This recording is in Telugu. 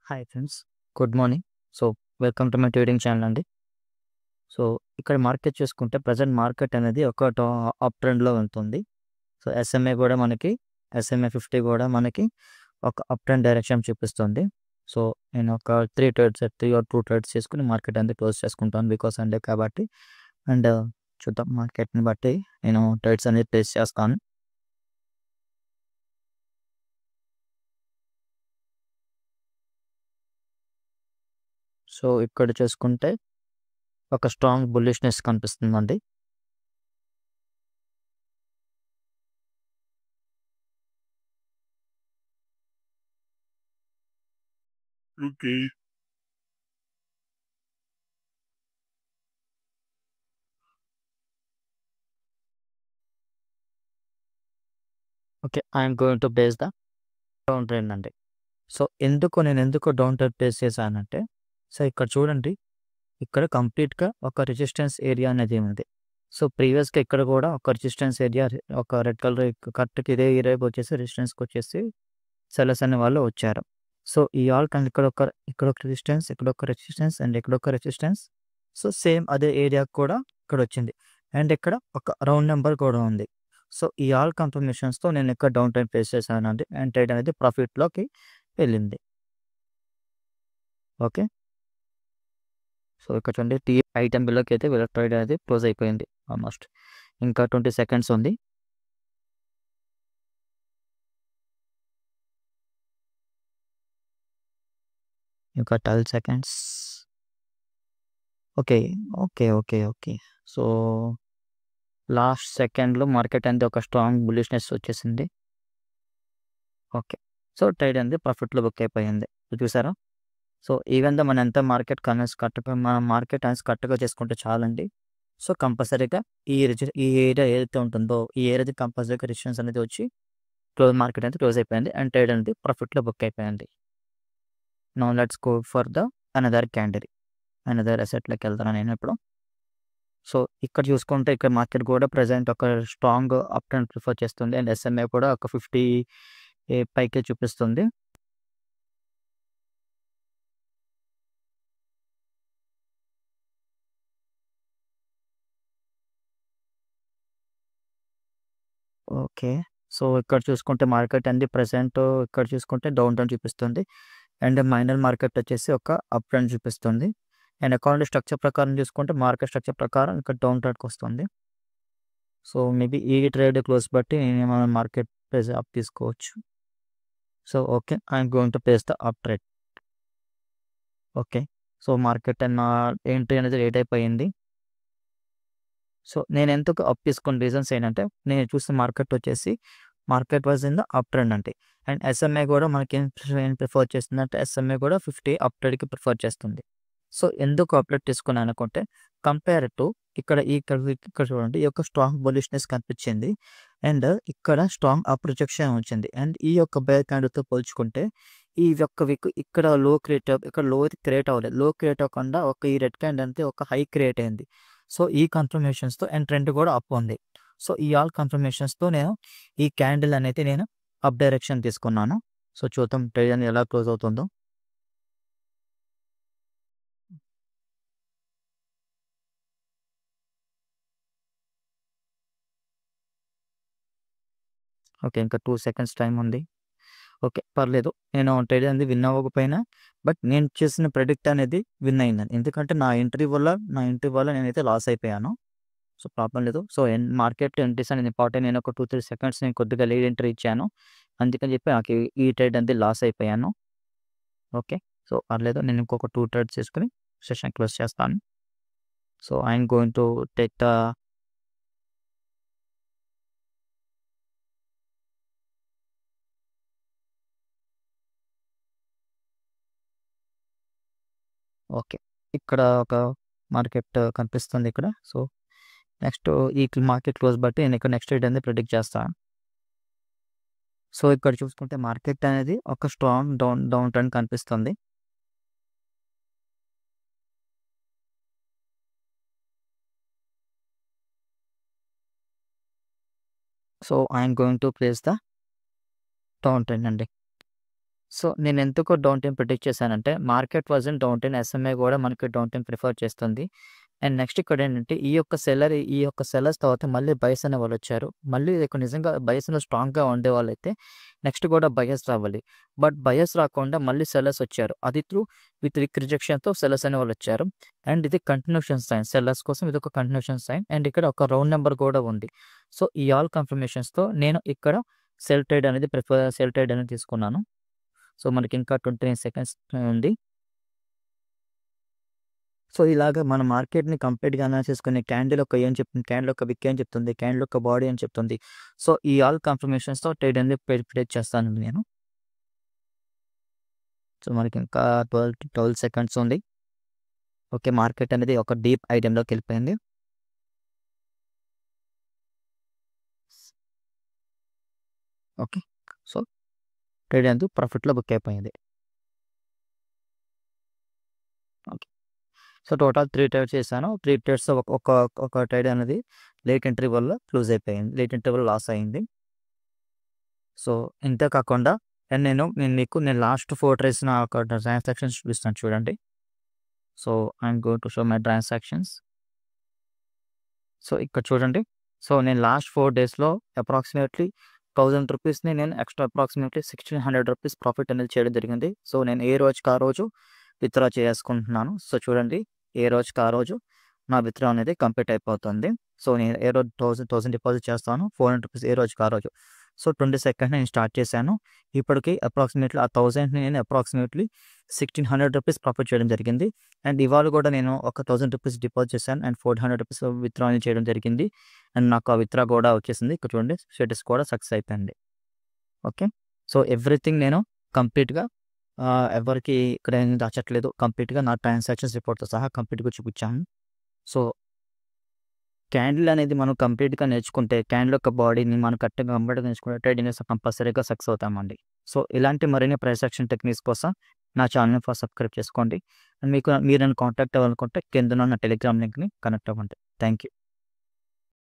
Hi friends, good morning. So, welcome to my trading channel అండి. సో, ఇక్కడ మార్కెట్ చూసుకుంటే ప్రెజెంట్ మార్కెట్ అనేది ఒక అప్ ట్రెండ్‌లో ఉంటుంది. సో, ఎస్ఎంఏ 50 కూడా మనకి ఒక అప్ ట్రెండ్ డైరెక్షన్ చూపిస్తుంది. సో, నేను ఒక 3 ఆర్ 2 ట్రేడ్స్ చేసుకొని మార్కెట్ అనేది క్లోజ్ చేసుకుంటాను. బికాస్ సండే కాబట్టి. అండ్ చూద్దాం మార్కెట్‌ని బట్టి నేను ట్రేడ్స్ అనేది ప్లేస్ చేస్తాను. సో, ఇక్కడ చూసుకుంటే ఒక స్ట్రాంగ్ బుల్లిష్‌నెస్ కనిపిస్తుందండి. Okay. Okay. I'm going to base the down trend అండి. సో, నేనెందుకు డౌన్ ట్రెండ్ ప్లేస్ చేశానంటే, సో, ఇక్కడ చూడండి. ఇక్కడ కంప్లీట్‌గా ఒక రెసిస్టెన్స్ ఏరియా అనేది ఉంది. సో, ప్రీవియస్‌గా ఇక్కడ కూడా ఒక రెసిస్టెన్స్ ఏరియా ఒక రెడ్ కలర్ కరెక్ట్‌గా ఇదే ఏరియాకి వచ్చేసి రెసిస్టెన్స్‌కొచ్చేసి సెల్లర్స్ అనేవాళ్ళు వచ్చారు. సో, ఈ ఆల్ కన్ ఇక్కడొక రెసిస్టెన్స్ అండ్ ఇక్కడొక రెసిస్టెన్స్. సో, సేమ్ అదే ఏరియాకి కూడా ఇక్కడొచ్చింది. అండ్ ఇక్కడ ఒక రౌండ్ నంబర్ కూడా ఉంది. సో, ఈ ఆల్ కన్ఫర్మేషన్స్‌తో నేను ఇక్కడ డౌన్ ట్రెండ్ ఫేస్ చేశానండి. అండ్ ట్రేడ్ అనేది ప్రాఫిట్‌లోకి వెళ్ళింది. ఓకే. సో, ఇక్కడ చూడండి ఐటెం బిల్లోకి అయితే వీళ్ళ ట్రేడ్ అనేది క్లోజ్ అయిపోయింది ఆల్మోస్ట్. ఇంకా 20 సెకండ్స్ ఉంది. ఇంకా 12 seconds. Okay. Okay. So, last సెకండ్‌లో మార్కెట్ అనేది ఒక స్ట్రాంగ్ బుల్లిష్‌నెస్ వచ్చేసింది. ఓకే. సో, ట్రేడ్ అనేది ప్రాఫిట్‌లో బుక్ అయిపోయింది. చూసారా? సో, ఈవెన్ దో మన ఎంత మార్కెట్ మన మార్కెట్ అనేసి కరెక్ట్‌గా చేసుకుంటే చాలండి. సో, కంపల్సరీగా ఈ ఏరియా ఏదైతే ఉంటుందో, ఈ ఏరియాది కంపల్సరీగా రెసిస్టెన్స్ అనేది వచ్చి మార్కెట్ అనేది క్లోజ్ అయిపోయింది. అండ్ ట్రేడ్ అనేది ప్రాఫిట్‌లో బుక్ అయిపోయింది. Now let's go for the another candle. Another అసెట్‌లోకి వెళ్తాను నేనిప్పుడు. సో, ఇక్కడ చూసుకుంటే ఇక్కడ మార్కెట్ కూడా ప్రెజెంట్ ఒక స్ట్రాంగ్ అప్ ట్రెండ్ ప్రిఫర్ చేస్తుంది. అండ్ ఎస్ఎంఏ కూడా ఒక 50 పైకే చూపిస్తుంది. ఓకే. సో, ఇక్కడ చూసుకుంటే మార్కెట్ అనేది ప్రెజెంట్ ఇక్కడ చూసుకుంటే డౌన్ ట్రెండ్ చూపిస్తుంది. అండ్ మైనర్ మార్కెట్ వచ్చేసి ఒక అప్ ట్రెండ్ చూపిస్తుంది. అండ్ అకార్డింగ్ స్ట్రక్చర్ ప్రకారం చూసుకుంటే మార్కెట్ స్ట్రక్చర్ ప్రకారం ఇక్కడ డౌన్ ట్రెండ్‌కొస్తుంది. సో, మేబీ ఈ ట్రేడ్ క్లోజ్ బట్టి మనం మార్కెట్ ప్రైస్ అప్ తీసుకోవచ్చు. So, okay. I'm going to place the up trade. Okay. So, market entry అనేది లేట్ అయిపోయింది. సో, నేనెందుకు అప్ తీసుకున్న రీజన్స్ ఏంటంటే, నేను చూసిన market was in the up trend అండి. అండ్ ఎస్ఎంఏ కూడా ఏం ప్రిఫర్ చేస్తుందంటే, ఎస్ఎంఏ కూడా 50 అప్ ట్రెండ్‌కి ప్రిఫర్ చేస్తుంది. సో, ఎందుకు అప్ ట్రెండ్ తీసుకున్నాననుకుంటే, కంపేర్ టు ఇక్కడ చూడండి. ఈ యొక్క స్ట్రాంగ్ బుల్లిష్‌నెస్ కనిపించింది. అండ్ ఇక్కడ స్ట్రాంగ్ అప్ రిజెక్షన్ వచ్చింది. అండ్ ఈ యొక్క బేర్ క్యాండిల్‌తో పోల్చుకుంటే, ఈ యొక్క వీక్ ఇక్కడ లో క్రియేట్ అవ్వలేదు. లో క్రియేట్ అవ్వకుండా ఈ రెడ్ క్యాండిల్ అంతే ఒక హై క్రియేట్ అయింది. సో, ఈ కన్ఫర్మేషన్స్‌తో అండ్ ట్రెండ్ కూడా అప్ ఉంది. సో, ఈ ఆల్ కన్ఫర్మేషన్స్‌తో ఈ క్యాండిల్ అనేది నేను అప్ డైరెక్షన్ తీసుకున్నాను. సో, చూద్దాం ట్రేడ్ అనేది ఎలా క్లోజ్ అవుతుందో. ఓకే. ఇంకా 2 సెకండ్స్ టైమ్ ఉంది. ఓకే. పర్లేదు. నేను ట్రేడ్ అనేది విన్ అవ్వకపోయినా, బట్ నేను చేసిన ప్రెడిక్ట్ అనేది విన్ అయిందండి. ఎందుకంటే నా ఎంట్రీ వల్ల నేనైతే లాస్ అయిపోయాను. సో, ప్రాబ్లమ్ లేదు. సో, మార్కెట్ ఎంట్రీస్ అనేది ఇంపార్టెంట్. నేను ఒక 2, 3 సెకండ్స్ నేను కొద్దిగా లీడ్ ఎంట్రీ ఇచ్చాను. అందుకని చెప్పి నాకు ఈ ట్రేడ్ అనేది లాస్ అయిపోయాను. ఓకే. సో, పర్లేదు. నేను ఇంకొక 2 ట్రేడ్స్ చేసుకొని సెషన్ క్లోజ్ చేస్తాను. So, I'm going to take the okay. ఇక్కడ ఒక మార్కెట్ కనిపిస్తుంది ఇక్కడ. సో, నెక్స్ట్ ఈ మార్కెట్ క్లోజ్ బట్టి నేను ఇక్కడ నెక్స్ట్ ట్రేడ్ అనేది ప్రిడిక్ట్ చేస్తాను. సో, ఇక్కడ చూసుకుంటే మార్కెట్ అనేది ఒక స్ట్రాంగ్ డౌన్ ట్రెండ్ కనిపిస్తుంది. So, I'm going to place the down trend అండి. సో, నేనెందుకు డౌన్ టైమ్ ప్రిడిక్ట్ చేశానంటే, market wasn't down time, SMA గూడా మనకి డౌన్ టైమ్ ప్రిఫర్ చేస్తుంది. అండ్ నెక్స్ట్ ఇక్కడేంటంటే, ఈ యొక్క సెల్లర్స్ తర్వాత మళ్ళీ బయర్స్ అనేవాళ్ళొచ్చారు. మళ్ళీ ఇక నిజంగా బయర్స్‌లో స్ట్రాంగ్‌గా ఉండేవాళ్ళైతే నెక్స్ట్ గూడా బయర్స్ రావాలి. బట్ బయర్స్ రాకుండా మళ్ళీ సెల్లర్స్ వచ్చారు. అది విత్ రిజెక్షన్‌తో సెల్లర్స్ అనేవాళ్ళొచ్చారు. అండ్ ఇది కంటిన్యూషన్ సైన్. సెల్లర్స్ కోసం ఇదొక కంటిన్యూషన్ సైన్. అండ్ ఇక్కడ ఒక రౌండ్ నంబర్ గూడా ఉంది. సో, ఈ ఆల్ కన్ఫర్మేషన్స్‌తో నేను ఇక్కడ సెల్ ట్రేడ్ అనేది తీసుకున్నాను. సో, మనకింకా 29 సెకండ్స్ ఉంది. సో, ఇలాగ మన మార్కెట్‌ని కంప్లీట్‌గా అనలైజ్ చేసుకొని క్యాండిల్ యొక్క ఏం చెప్తుంది, క్యాండిల్ యొక్క విక్ ఏం చెప్తుంది, క్యాండిల్ యొక్క బాడీ ఏం చెప్తుంది. సో, ఈ ఆల్ కన్ఫర్మేషన్స్‌తో ట్రేడ్ అనేది ప్రిడిక్ట్ చేస్తానండి నేను. సో, మనకింకా 12 సెకండ్స్ ఉంది. ఓకే. మార్కెట్ అనేది ఒక డీప్ ఐటెమ్‌లోకెళ్ళిపోయింది. ఓకే. సో, ట్రేడ్ అనేది ప్రాఫిట్‌లో బుక్ అయిపోయింది. ఓకే. సో, టోటల్ 3 ట్రేడ్స్ చేశాను. 3 ట్రేడ్స్‌లో ఒక ట్రేడ్ అనేది లేట్ ఎంట్రీ వల్ల క్లోజ్ అయిపోయింది. లేట్ ఎంట్రీ వల్ల లాస్ అయింది. సో, ఇంతే కాకుండా అండ్ నేను మీకు లాస్ట్ 4 ట్రేడ్స్ నా ఒక ట్రాన్సాక్షన్స్ చూపిస్తాను చూడండి. So, I'm going to show my transactions. So, ఇక్కడ చూడండి. సో, నేను లాస్ట్ 4 డేస్‌లో అప్రాక్సిమేట్‌లీ ₹1000 నేను ఎక్స్ట్రా అప్రాక్సిమేట్‌లీ ₹1600 ప్రాఫిట్ అనేది చేయడం జరిగింది. సో, నేను ఏ రోజుకి ఆ రోజు విత్‌డ్రా చేసుకుంటున్నాను. సో, చూడండి ఏ రోజుకి ఆ రోజు నా విత్‌డ్రా అనేది కంప్లీట్ అయిపోతుంది. సో, నేను ఏ రోజు 1000 డిపాజిట్ చేస్తాను. ₹400 ఏ రోజుకి ఆ రోజు. సో, 22 నేను స్టార్ట్ చేశాను. ఇప్పటికి అప్రాక్సిమేట్‌లీ ఆ 1000ని నేను అప్రాక్సిమేట్‌లీ ₹1600 ప్రాఫిట్ చేయడం జరిగింది. అండ్ ఇవాళ కూడా నేను ఒక ₹1000 డిపాజిట్ చేశాను. అండ్ ₹400 విత్‌డ్రా అనేది చేయడం జరిగింది. అండ్ నాకు ఆ విత్‌డ్రా కూడా వచ్చేసింది. ఇక్కడ చూడండి స్టేటస్ కూడా సక్సెస్ అయిపోయింది. ఓకే. సో, ఎవ్రీథింగ్ నేను కంప్లీట్‌గా ఎవరికీ ఇక్కడ ఏం దాచట్లేదు. కంప్లీట్‌గా నా ట్రాన్సాక్షన్స్ రిపోర్ట్‌తో సహా కంప్లీట్‌గా చూపించాను. సో, క్యాండిల్ అనేది మనం కంప్లీట్‌గా నేర్చుకుంటే, క్యాండిల్ యొక్క బాడీని మనం కంప్లీట్‌గా నేర్చుకుంటే ట్రేడింగ్ కంపల్సరీగా సక్సెస్ అవుతామండి. సో, ఇలాంటి మరిన్ని ప్రైస్ యాక్షన్ టెక్నిక్స్ కోసం నా ఛానల్‌ని సబ్స్క్రైబ్ చేసుకోండి. అండ్ మీరు నన్ను కాంటాక్ట్ అవ్వాలనుకుంటే కిందనున్న టెలిగ్రామ్ లింక్‌ని కనెక్ట్ అవ్వండి. Thank you.